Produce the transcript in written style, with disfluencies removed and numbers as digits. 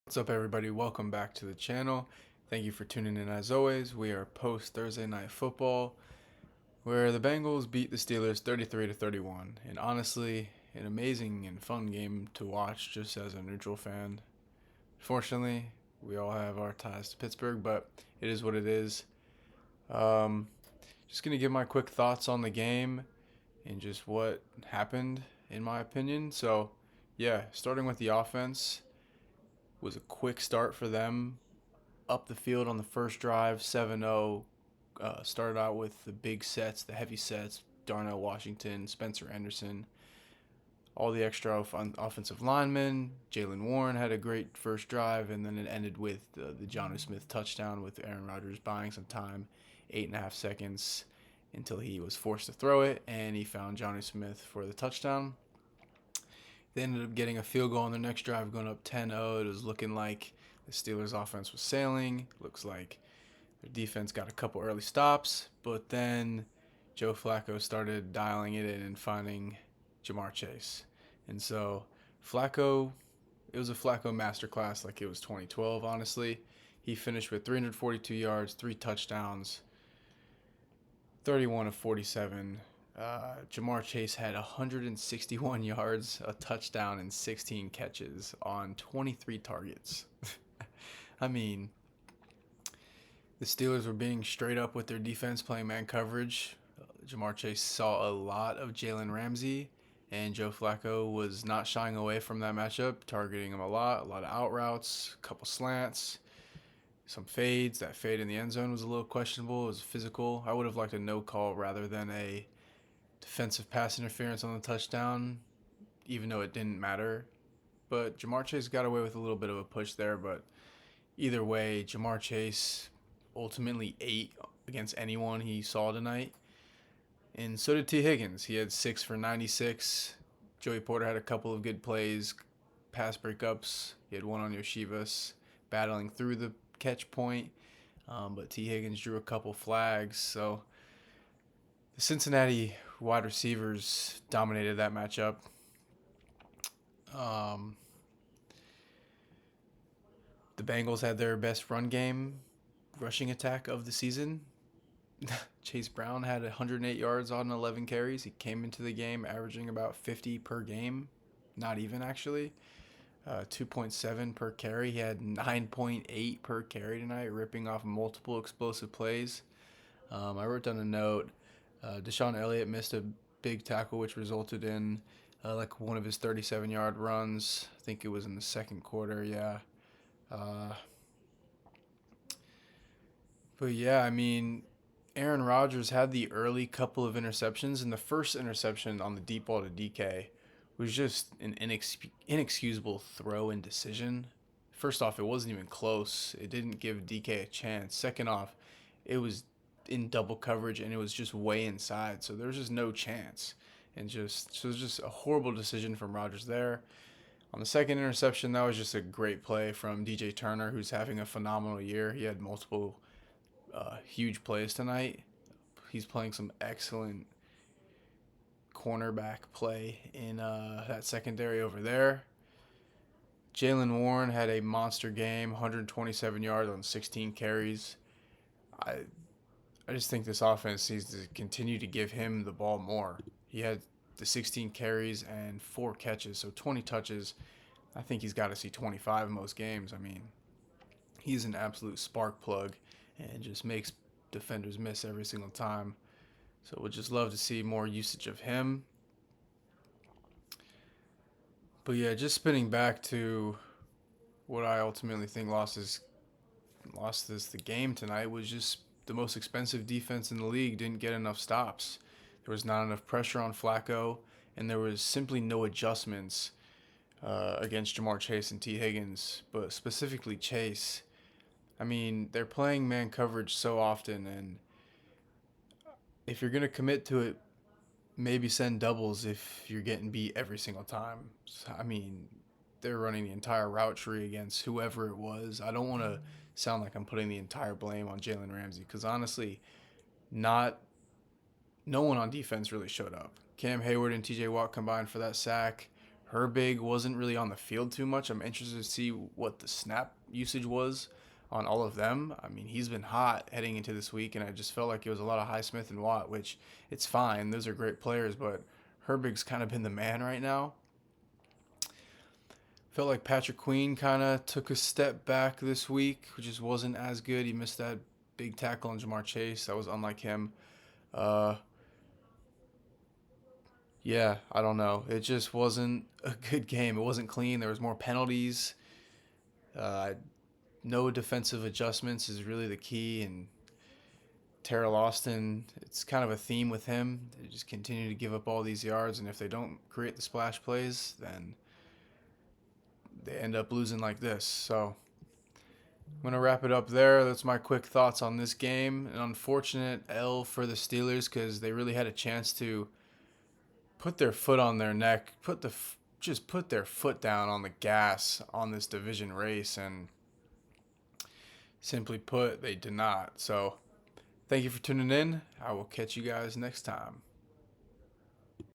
What's up, everybody? Welcome back to the channel. Thank you for tuning in. As always, we are post Thursday Night Football, where the Bengals beat the Steelers 33 to 31. And honestly, an amazing and fun game to watch just as a neutral fan. Fortunately, we all have our ties to Pittsburgh, but it is what it is. Um, just gonna give my quick thoughts on the game and just what happened, in my opinion. So, yeah, starting with the offense was a quick start for them up the field on the first drive, 7-0. Started out with the big sets, the heavy sets, Darnell Washington, Spencer Anderson, all the extra offensive linemen. Jalen Warren had a great first drive, and then it ended with the Jonnu Smith touchdown with Aaron Rodgers buying some time, 8.5 seconds until he was forced to throw it, and he found Jonnu Smith for the touchdown. They ended up getting a field goal on their next drive, going up 10-0. It was looking like the Steelers' offense was sailing. Looks like their defense got a couple early stops, but then Joe Flacco started dialing it in and finding Jamar Chase. And so Flacco, it was a Flacco masterclass like it was 2012, honestly. He finished with 342 yards, 3 touchdowns, 31 of 47. Jamar Chase had 161 yards, a touchdown, and 16 catches on 23 targets. I mean, the Steelers were being straight up with their defense, playing man coverage. Jamar Chase saw a lot of Jalen Ramsey, and Joe Flacco was not shying away from that matchup, targeting him a lot of out routes, a couple slants, some fades. That fade in the end zone was a little questionable. It was physical. I would have liked a no call rather than a defensive pass interference on the touchdown, even though it didn't matter. But Jamar Chase got away with a little bit of a push there. But either way, Jamar Chase ultimately ate against anyone he saw tonight. And so did T. Higgins. He had 6 for 96. Joey Porter had a couple of good plays, pass breakups. He had one on Yoshivas, battling through the catch point. But T. Higgins drew a couple flags. So the Cincinnati wide receivers dominated that matchup. Um, the Bengals had their best run game, rushing attack of the season. Chase Brown had 108 yards on 11 carries. He came into the game averaging about 50 per game. Not even, actually. 2.7 per carry. He had 9.8 per carry tonight, ripping off multiple explosive plays. I wrote down a note. Deshaun Elliott missed a big tackle, which resulted in like one of his 37-yard runs. I think it was in the second quarter, yeah. Uh, but yeah, I mean, Aaron Rodgers had the early couple of interceptions, and the first interception on the deep ball to DK was just an inexcusable throw and decision. First off, it wasn't even close. It didn't give DK a chance. Second off, it was in double coverage and it was just way inside, so there was just no chance. And just so it was just a horrible decision from Rodgers there. On the second interception, that was just a great play from DJ Turner, who's having a phenomenal year. He had multiple huge plays tonight. He's playing some excellent cornerback play in that secondary over there. Jalen Warren had a monster game, 127 yards on 16 carries. I I just think this offense needs to continue to give him the ball more. He had the 16 carries and 4 catches, so 20 touches. I think he's got to see 25 in most games. I mean, he's an absolute spark plug and just makes defenders miss every single time. So we'd just love to see more usage of him. But yeah, just spinning back to what I ultimately think lost this the game tonight was just the most expensive defense in the league didn't get enough stops. There was not enough pressure on Flacco, and there was simply no adjustments against Jamar Chase and T. Higgins, but specifically Chase. I mean, they're playing man coverage so often, and if you're going to commit to it, maybe send doubles if you're getting beat every single time. I mean, they're running the entire route tree against whoever it was. I don't want to sound like I'm putting the entire blame on Jalen Ramsey because honestly, not no one on defense really showed up. Cam Hayward and T.J. Watt combined for that sack. Herbig wasn't really on the field too much. I'm interested to see what the snap usage was on all of them. I mean, he's been hot heading into this week, and I just felt like it was a lot of Highsmith and Watt, which it's fine. Those are great players, but Herbig's kind of been the man right now. Felt like Patrick Queen kind of took a step back this week, which just wasn't as good. He missed that big tackle on Jamar Chase. That was unlike him. Uh, yeah, I don't know. It just wasn't a good game. It wasn't clean. There was more penalties. Uh, no defensive adjustments is really the key. And Terrell Austin, it's kind of a theme with him. They just continue to give up all these yards, and if they don't create the splash plays, then they end up losing like this. So I'm going to wrap it up there. That's my quick thoughts on this game. An unfortunate L for the Steelers because they really had a chance to put their foot on their neck, just put their foot down on the gas on this division race, and simply put, they did not. So thank you for tuning in. I will catch you guys next time.